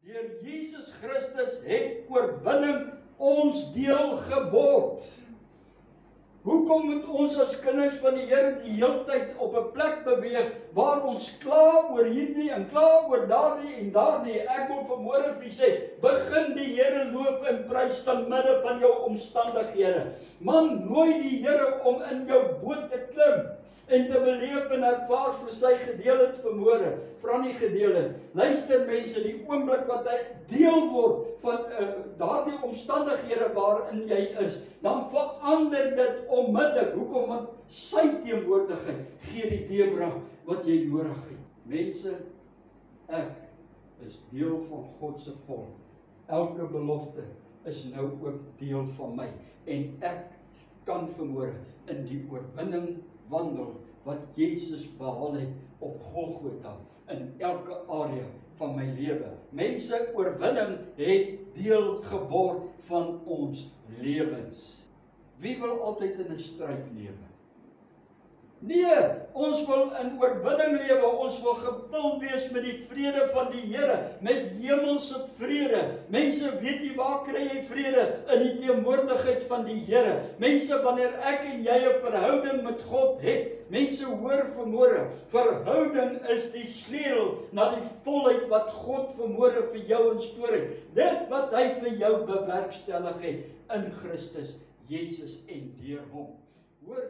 Deur Jesus Christus het oorwinning ons deel geword. Hoekom moet ons as kinders van die Here die hele tyd op 'n plek beweeg waar ons kla oor hierdie en kla oor daardie en daardie? Ek wil vanmôre vir sê, begin die Here loof en prys te midde van jou omstandighede. Man, nooi die Here om in jou boot te klim en te beleef en ervaar soos hy gedeel het vanmôre. Frannie gedeel het. Luister mense, die oomblik wat hy deel word van daardie omstandighede waarin jy is, dan verander dit onmiddellik. Hoekom? Want sy teenwoordigheid gee die deurbrag wat jy nodig het. Mense, ek is deel van God se volk. Elke belofte is nou ook deel van my. En ek kan vanmôre in die oorwinning wandel wat Jesus behaal het op Golgotha in elke area van my lewe. Mense, oorwinning het deel geword van ons lewens. Wie wil altyd in 'n stryd lewe? Nee, ons wil in oorwinning lewe, ons wil gevul wees met die vrede van die Here, met hemelse vrede. Mense, weet jy waar kry jy vrede? In die teenwoordigheid van die Here. Mense, wanneer ek en jy 'n verhouding met God het, mense hoor vanmôre, verhouding is die sleutel na die volheid wat God vanmôre vir jou instoor het. Dit wat hy vir jou bewerkstellig het in Christus Jesus en deur hom. Hoor